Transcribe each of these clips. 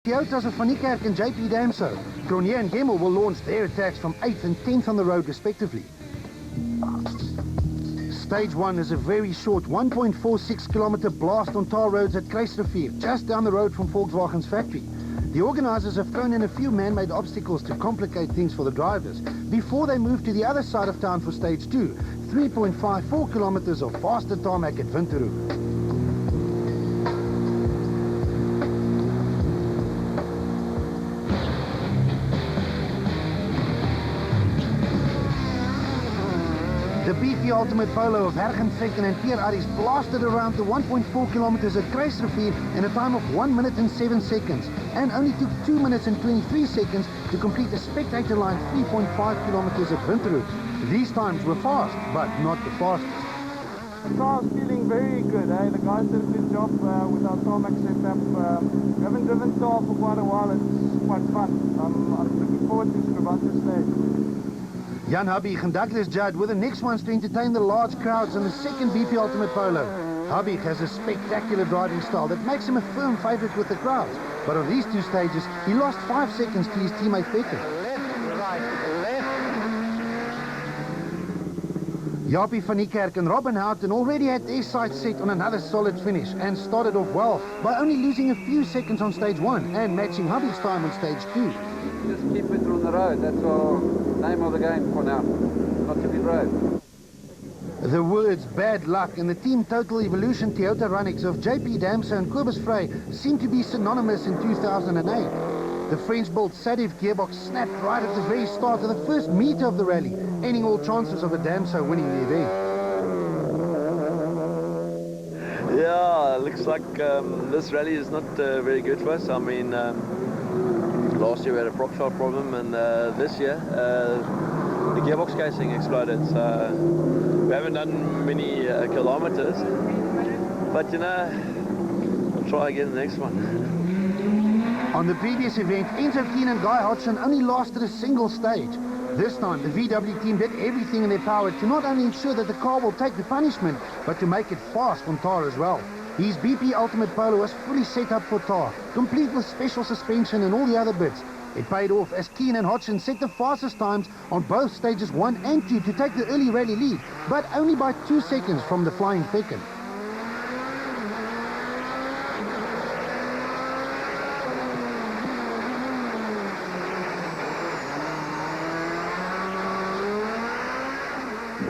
Toyotas of Van Niekerk and JP Damso. Cronje and Gemmel will launch their attacks from 8th and 10th on the road respectively. Stage 1 is a very short 1.46 kilometer blast on tar roads at Kruisrivier, just down the road from Volkswagen's factory. The organisers have thrown in a few man-made obstacles to complicate things for the drivers before they move to the other side of town for stage 2, 3.54 kilometers of faster tarmac at Winterhoek. The BP Ultimate Polo of Hergen Frecken and Pierre Aris blasted around the 1.4 kilometers at Kruisrivier in a time of 1 minute and 7 seconds and only took 2 minutes and 23 seconds to complete the spectator line 3.5 kilometers at Winterhoek. These times were fast, but not the fastest. The car is feeling very good. The guys did a good job with our tarmac setup. We haven't driven tar for quite a while. It's quite fun. I'm looking forward to Strabanta stage. Jan Habig and Douglas Judd were the next ones to entertain the large crowds in the second BP Ultimate Polo. Habig has a spectacular driving style that makes him a firm favourite with the crowds, but on these two stages he lost 5 seconds to his teammate Frecken. Jaapie van Niekerk and Robin Houten already had their sights set on another solid finish and started off well by only losing a few seconds on stage 1 and matching Habig's time on stage 2. Just keep it on the road, that's our name of the game for now, not to be road. The words bad luck and the Team Total Evolution Toyota Runnix of JP Damso and Kobus Frey seem to be synonymous in 2008. The French-built Sadif gearbox snapped right at the very start of the first meter of the rally, ending all chances of a Damso winning the event. Yeah, looks like this rally is not very good for us. I mean, last year we had a prop shot problem, and this year the gearbox casing exploded. So we haven't done many kilometers, but you know, we'll try again the next one. On the previous event, Enzo Keen and Guy Hodgson only lasted a single stage. This time, the VW team did everything in their power to not only ensure that the car will take the punishment, but to make it fast on tar as well. His BP Ultimate Polo was fully set up for tar, complete with special suspension and all the other bits. It paid off as Keen and Hodgson set the fastest times on both stages 1 and 2 to take the early rally lead, but only by 2 seconds from the flying Frecken.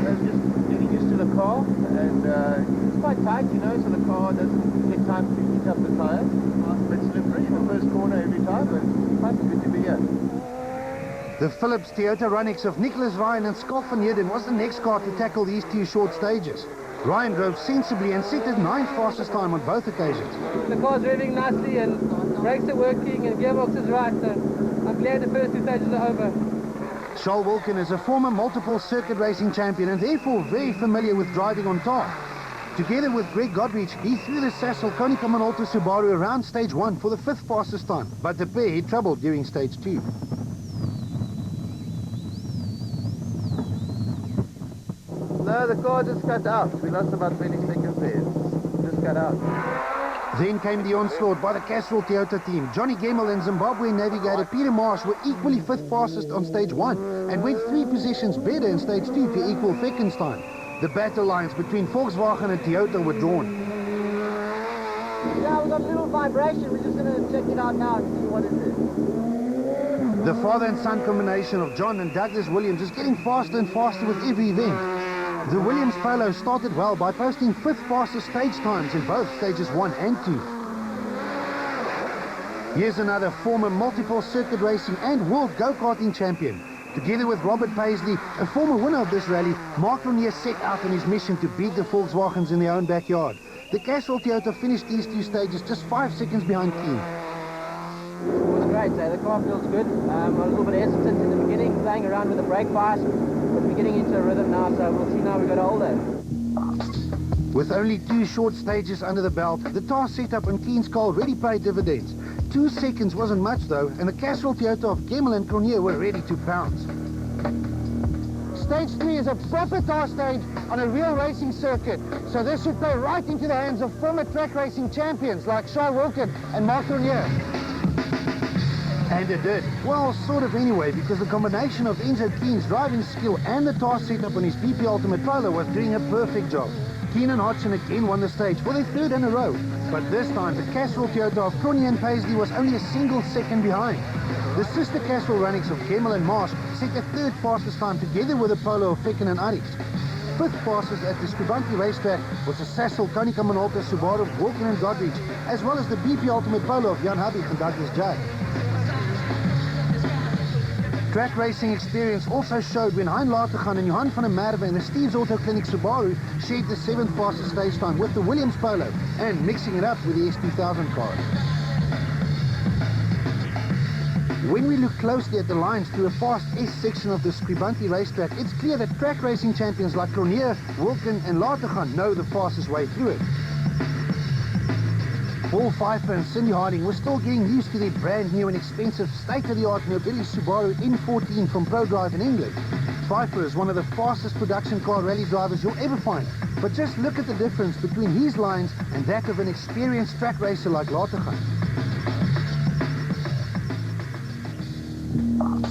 Just getting used to the car, and it's quite tight, you know, so the car doesn't get time to heat up the tyres. But slippery in the first corner every time, but it's quite good to be here. The Philips Toyota Runnix of Nicholas Ryan and Scott van Heerden was the next car to tackle these two short stages. Ryan drove sensibly and set his 9th fastest time on both occasions. The car's revving nicely and brakes are working and gearbox is right, so I'm glad the first 2 stages are over. Charles Wilkin is a former multiple circuit racing champion and therefore very familiar with driving on tar. Together with Greg Godrich, he threw the Sasol Konica Minolta Subaru around stage 1 for the 5th fastest time, but the pair had trouble during stage 2. No, the car just cut out. We lost about 20 seconds there. Just cut out. Then came the onslaught by the Castrol Toyota team. Johnny Gemmel and Zimbabwe navigator Peter Marsh were equally 5th fastest on stage 1 and went 3 positions better in stage 2 to equal Frecken's time. The battle lines between Volkswagen and Toyota were drawn. Yeah, we've got a little vibration. We're just going to check it out now and see what it is. The father and son combination of John and Douglas Williams is getting faster and faster with every event. The Williams Polo started well by posting 5th fastest stage times in both stages 1 and 2. Here's another former multiple circuit racing and world go-karting champion. Together with Robert Paisley, a former winner of this rally, Mark Ronier set out on his mission to beat the Volkswagens in their own backyard. The Castrol Toyota finished these 2 stages just 5 seconds behind Keen. It was great, the car feels good. A little bit hesitant in the beginning, playing around with the brake bias, but we're getting into a rhythm now, so we'll see now we got older. With only 2 short stages under the belt, the tar setup on Keen's car already paid dividends. 2 seconds wasn't much though, and the Castrol Toyota of Gemmel and Cronje were ready to pounce. Stage 3 is a proper tar stage on a real racing circuit, so this should play right into the hands of former track racing champions like Charles Wilkin and Mark Cronje. And it did. Well, sort of anyway, because the combination of Enzo Keen's driving skill and the task setup on his BP Ultimate Polo was doing a perfect job. Keen and Hodgson again won the stage for their third in a row, but this time the Castrol Toyota of Cronje and Paisley was only a single second behind. The sister Castrol runnings of Gemmell and Marsh set the third fastest time together with the Polo of Fecken and Aris. Fifth fastest at the Scribanti racetrack was the Sassel Konica Minolta Subaru of Walken and Godrich, as well as the BP Ultimate Polo of Jan Habig and Douglas Judd. Track racing experience also showed when Hein Latergan and Johan van der Merwe in the Steve's Auto Clinic Subaru shared the 7th fastest stage time with the Williams Polo and mixing it up with the S2000 car. When we look closely at the lines through a fast S section of the Scribanti racetrack, it's clear that track racing champions like Cronje, Wilken and Latergan know the fastest way through it. Paul Pfeiffer and Cindy Harding were still getting used to their brand new and expensive state-of-the-art Nobili Subaru N14 from ProDrive in England. Pfeiffer is one of the fastest production car rally drivers you'll ever find, but just look at the difference between his lines and that of an experienced track racer like Latergan.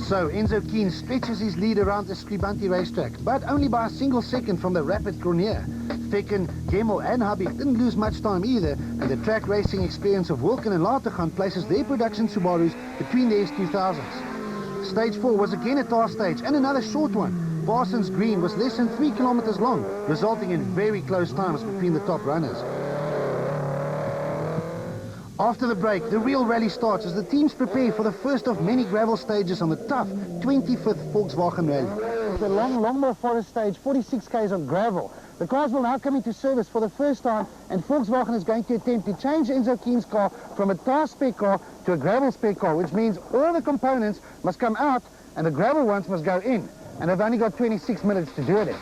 So Enzo Keen stretches his lead around the Scribanti racetrack, but only by a single second from the rapid Cronje. Fecken, Gemmell and Habig didn't lose much time either, and the track racing experience of Wilken and Latergan places their production Subarus between the S2000s. Stage 4 was again a task stage and another short one. Parsons Green was less than 3 kilometers long, resulting in very close times between the top runners. After the break, the real rally starts as the teams prepare for the first of many gravel stages on the tough 25th Volkswagen Rally. The Longmore Forest stage, 46 k's on gravel. The cars will now come into service for the first time, and Volkswagen is going to attempt to change Enzo Keen's car from a task spec car to a gravel spec car, which means all the components must come out and the gravel ones must go in. And they've only got 26 minutes to do it in.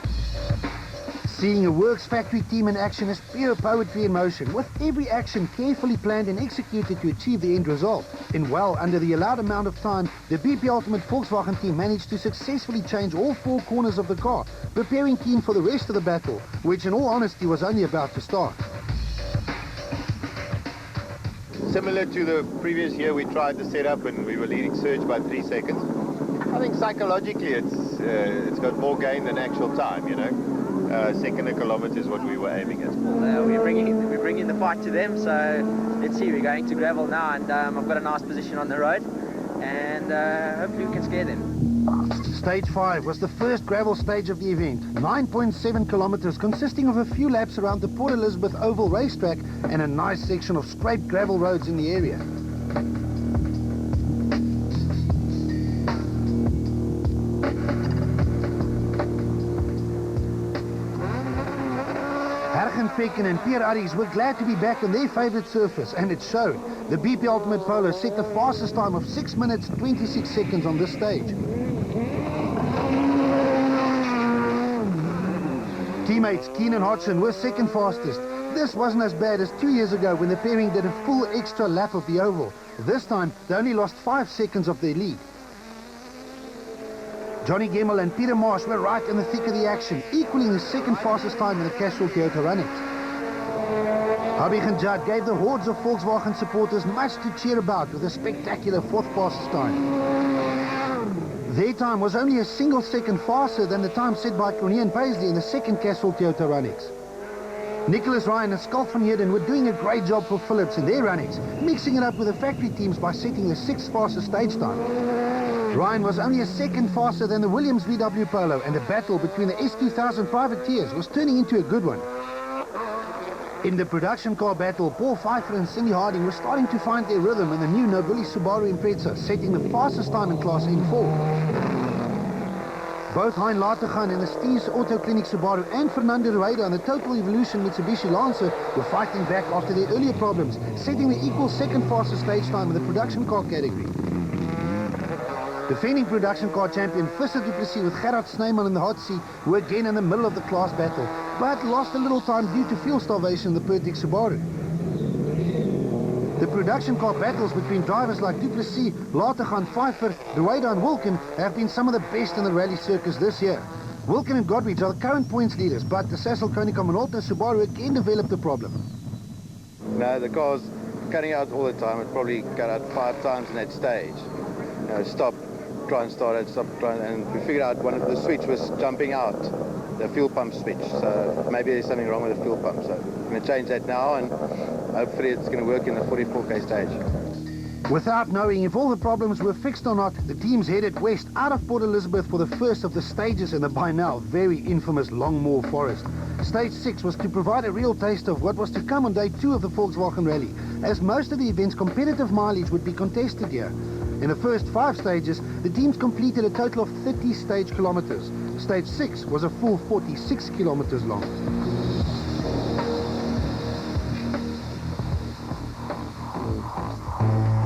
Seeing a works factory team in action is pure poetry in motion, with every action carefully planned and executed to achieve the end result. In well under the allowed amount of time, the BP Ultimate Volkswagen team managed to successfully change all 4 corners of the car, preparing Keen for the rest of the battle, which in all honesty was only about to start. Similar to the previous year, we tried the setup and we were leading Surge by 3 seconds. I think psychologically it's got more gain than actual time, you know. Second a kilometre is what we were aiming at. We're bringing the fight to them, so let's see. We're going to gravel now, and I've got a nice position on the road, and hopefully we can scare them. Stage 5 was the first gravel stage of the event, 9.7 kilometers, consisting of a few laps around the Port Elizabeth Oval racetrack and a nice section of scraped gravel roads in the area. Fecken and Pierre Aris were glad to be back on their favourite surface, and it showed. The BP Ultimate Polo set the fastest time of 6 minutes 26 seconds on this stage. Teammates Keen and Hodgson were second fastest. This wasn't as bad as 2 years ago when the pairing did a full extra lap of the oval. This time they only lost 5 seconds of their lead. Johnny Gemmell and Peter Marsh were right in the thick of the action, equaling the second fastest time in the Castrol Toyota runnings. Habig and Judd gave the hordes of Volkswagen supporters much to cheer about with a spectacular 4th fastest time. Their time was only a single second faster than the time set by Cronje and Paisley in the second Castrol Toyota runnings. Nicholas Ryan and Schalk van Heerden were doing a great job for Phillips in their runnings, mixing it up with the factory teams by setting the 6th fastest stage time. Ryan was only a second faster than the Williams VW Polo, and the battle between the S2000 privateers was turning into a good one. In the production car battle, Paul Pfeiffer and Cindy Harding were starting to find their rhythm in the new Nobili Subaru Impreza, setting the fastest time in Class N4. Both Hein Latergan in the Steve's Auto Clinic Subaru and Fernando Rueda in the Total Evolution Mitsubishi Lancer were fighting back after their earlier problems, setting the equal second fastest stage time in the production car category. Defending production car champion Visser du Plessis with Gerard Snyman in the hot seat were again in the middle of the class battle, but lost a little time due to fuel starvation in the Pertic Subaru. The production car battles between drivers like du Plessis, Latergan, Pfeiffer, Rueda and Wilken have been some of the best in the rally circus this year. Wilken and Godrich are the current points leaders, but the Sassel Konica Minolta Subaru again developed a problem. No, the car's cutting out all the time. It probably cut out 5 times in that stage. stop, try and start it, stop, try and we figured out one of the switch was jumping out, the fuel pump switch. So maybe there's something wrong with the fuel pump. So I'm going to change that now, and hopefully it's going to work in the 44k stage. Without knowing if all the problems were fixed or not, the teams headed west out of Port Elizabeth for the first of the stages in the by now very infamous Longmoor Forest. Stage 6 was to provide a real taste of what was to come on day 2 of the Volkswagen Rally, as most of the event's competitive mileage would be contested here. In the first 5 stages, the teams completed a total of 30 stage kilometers. Stage 6 was a full 46 kilometers long.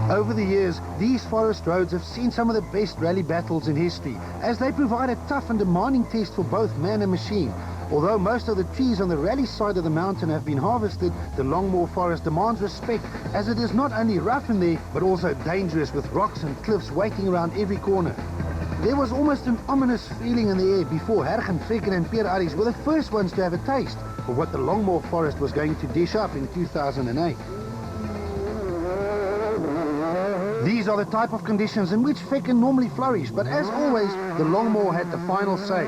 Over the years, these forest roads have seen some of the best rally battles in history, as they provide a tough and demanding test for both man and machine. Although most of the trees on the rally side of the mountain have been harvested, the Longmoor Forest demands respect, as it is not only rough in there, but also dangerous with rocks and cliffs waiting around every corner. There was almost an ominous feeling in the air before Hergen, Frecken and Pierre Aries were the first ones to have a taste of what the Longmoor Forest was going to dish up in 2008. These are the type of conditions in which Frecken normally flourish, but as always, the Longmoor had the final say.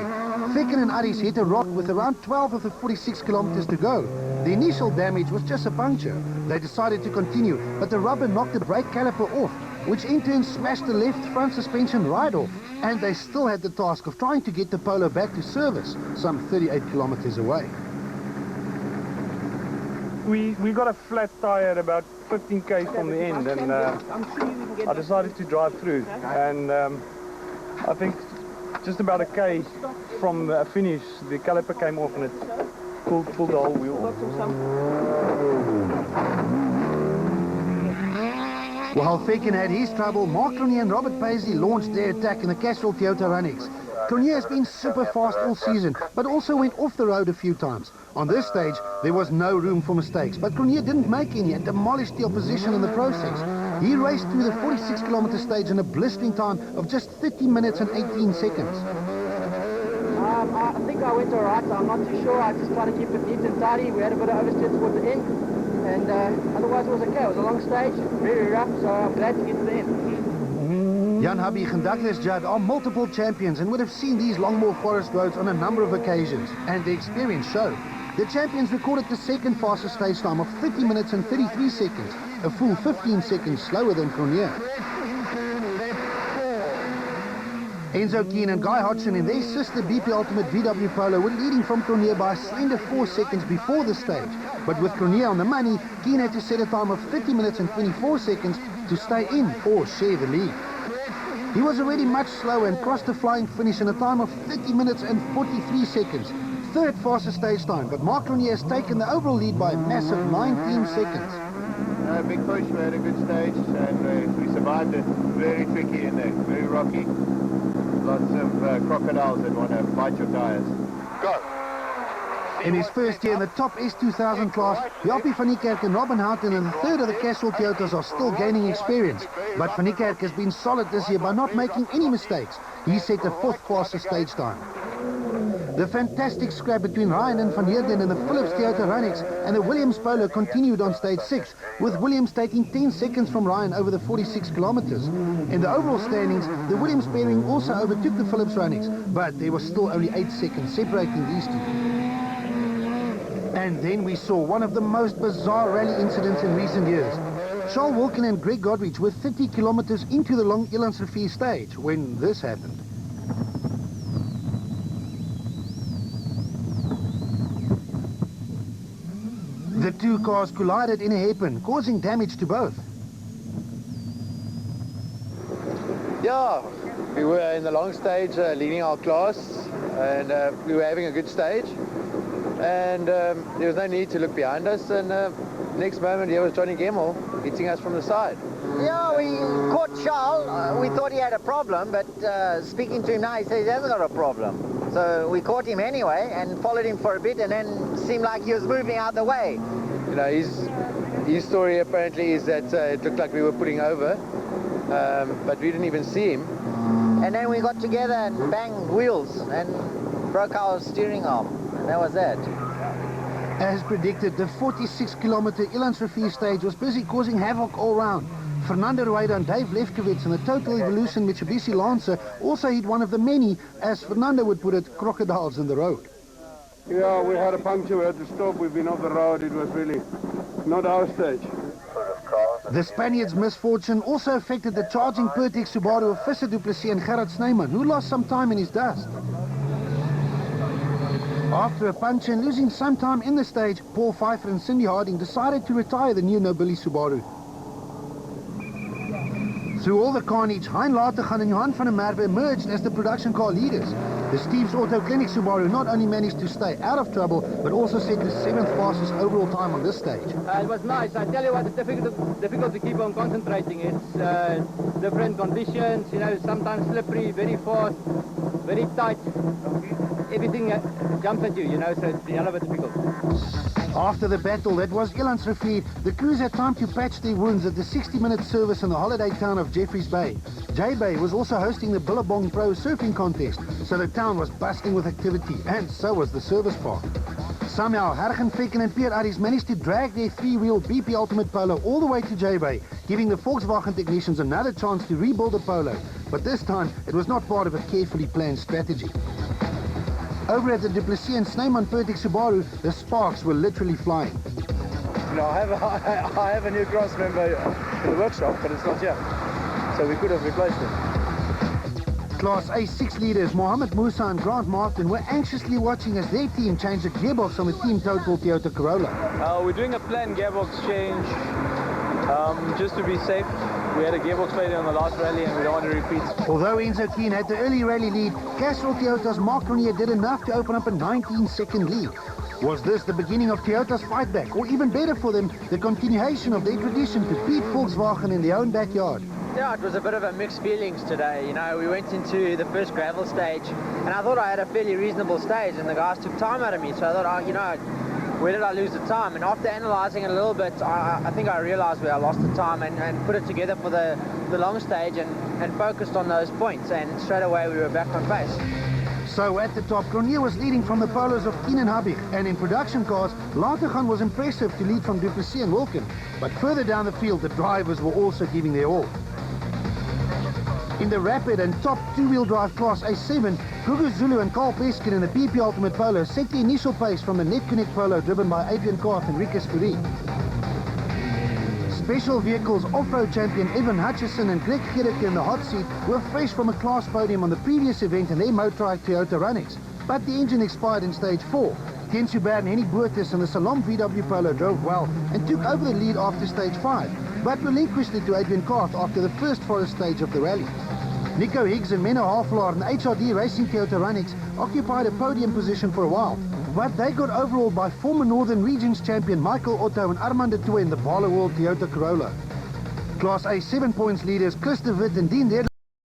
Frecken and Aries hit a rock with around 12 of the 46 kilometers to go. The initial damage was just a puncture. They decided to continue, but the rubber knocked the brake caliper off, which in turn smashed the left front suspension right off. And they still had the task of trying to get the Polo back to service, some 38 kilometers away. We got a flat tire about 15 k's from the end, and I decided to drive through. And I think just about a k from the finish, the caliper came off and it pulled the whole wheel. While Frecken had his trouble, Mark Cronje and Robert Paisley launched their attack in the Castrol Toyota Runnix. Cronje has been super fast all season, but also went off the road a few times. On this stage, there was no room for mistakes, but Cronje didn't make any and demolished the opposition in the process. He raced through the 46-kilometer stage in a blistering time of just 30 minutes and 18 seconds. I think I went all right. I'm not too sure. I just tried to keep it neat and tidy. We had a bit of oversteer towards the end, and otherwise it was okay. It was a long stage, very rough, so I'm glad to get to the end. Jan Habig and Douglas Judd are multiple champions and would have seen these Longmoor Forest roads on a number of occasions, and the experience showed. The champions recorded the second fastest stage time of 30 minutes and 33 seconds, a full 15 seconds slower than Cronje. Enzo Keane and Guy Hodgson in their sister BP Ultimate VW Polo were leading from Cronje by a slender 4 seconds before the stage. But with Cronje on the money, Keane had to set a time of 30 minutes and 24 seconds to stay in or share the lead. He was already much slower and crossed the flying finish in a time of 30 minutes and 43 seconds. Third fastest stage time, but Mark Cronje has taken the overall lead by a massive 19 seconds. Big push, we had a good stage, and we survived it. Very tricky in there, very rocky. Lots of crocodiles that want to bite your tires. Go! In his first year in the top S2000 class, Jaapie van Niekerk and Robin Houghton and the third of the Castrol Toyotas are still gaining experience. But van Niekerk has been solid this year by not making any mistakes. He set the 4th fastest stage time. The fantastic scrap between Ryan and Van Heerden in the Philips Toyota Runnix and the Williams Polo continued on stage 6, with Williams taking 10 seconds from Ryan over the 46 kilometers. In the overall standings, the Williams pairing also overtook the Philips Runnix, but there was still only 8 seconds separating these two. And then we saw one of the most bizarre rally incidents in recent years. Charles Wilkin and Greg Godrich were 30 kilometers into the Long Elandsrivier stage when this happened. The two cars collided in a hairpin, causing damage to both. Yeah, we were in the long stage leading our class, and we were having a good stage. And there was no need to look behind us, and next moment here was Johnny Gemmell hitting us from the side. Yeah, we caught Charles. We thought he had a problem, but speaking to him now, he says he hasn't got a problem. So we caught him anyway and followed him for a bit, and then seemed like he was moving out the way. You know, his story apparently is that it looked like we were putting over, but we didn't even see him. And then we got together and banged wheels and broke our steering arm. And that was that. As predicted, the 46-kilometer Elandsrivier stage was busy causing havoc all round. Fernando Rueda and Dave Lefkowitz in the Total Evolution Mitsubishi Lancer also hit one of the many, as Fernando would put it, crocodiles in the road. Yeah, we had a puncture, we had to stop, we've been off the road, it was really not our stage. The Spaniard's misfortune also affected the charging Pertex Subaru of Visser Du Plessis and Gerard Snyman, who lost some time in his dust. After a puncture and losing some time in the stage, Paul Pfeiffer and Cindy Harding decided to retire the new Nobili Subaru. Through all the carnage, Hein Latergan and Johan van der Merwe emerged as the production car leaders. The Steve's Auto Clinic Subaru not only managed to stay out of trouble, but also set the 7th fastest overall time on this stage. It was nice. I tell you what, it's difficult to keep on concentrating. It's different conditions, you know, sometimes slippery, very fast, very tight. Everything jumps at you, you know, so it's a hell of a difficult. After the battle that was Elandsrivier, the crews had time to patch their wounds at the 60-minute service in the holiday town of Jeffreys Bay. J-Bay was also hosting the Billabong Pro surfing contest, so the town was bustling with activity, and so was the service park. Somehow, Hargen Fecken and Pierre Aris managed to drag their 3-wheel BP Ultimate Polo all the way to J-Bay, giving the Volkswagen technicians another chance to rebuild the Polo. But this time, it was not part of a carefully planned strategy. Over at the Du Plessis and Snyman Pertex Subaru, the sparks were literally flying. No, I have a new cross member in the workshop, but it's not here. So we could have replaced it. Class A6 leaders Mohamed Musa and Grant Martin were anxiously watching as their team changed the gearbox on the Team Total Toyota Corolla. We're doing a planned gearbox change just to be safe. We had a gearbox failure on the last rally and we don't want to repeat. Although Enzo Keen had the early rally lead, Castrol Toyota's Mark Renier did enough to open up a 19-second lead. Was this the beginning of Toyota's fight back, or even better for them, the continuation of their tradition to beat Volkswagen in their own backyard? Yeah, it was a bit of a mixed feelings today. You know, we went into the first gravel stage, and I thought I had a fairly reasonable stage, and the guys took time out of me, so I thought, oh, you know, where did I lose the time? And after analysing it a little bit, I think I realised where I lost the time and put it together for the long stage and focused on those points, and straight away we were back on pace. So at the top, Grenier was leading from the polos of Keen and Habig, and in production cars, Latergan was impressive to lead from Du Plessis and Wilkin. But further down the field, the drivers were also giving their all. In the rapid and top two-wheel drive Class A7, Gugu Zulu and Carl Peskin in the PP Ultimate Polo set the initial pace from the NetConnect Polo driven by Adrian Karth and Rikus Fourie. Special Vehicles off-road champion Evan Hutchison and Greg Gericke in the hot seat were fresh from a class podium on the previous event in their motorized Toyota Runnings. But the engine expired in stage 4. Ken Subert and Henny Boertes in the Salom VW Polo drove well and took over the lead after stage 5, but relinquished it to Adrian Karth after the first forest stage of the rally. Nico Higgs and Menno Havelaar in the HRD Racing Toyota Runnings occupied a podium position for a while, but they got overall by former Northern Regions champion Michael Otto and Armand de Toey in the Barlow World Toyota Corolla. Class A 7 points leaders Chris de Wit and Dean Deadler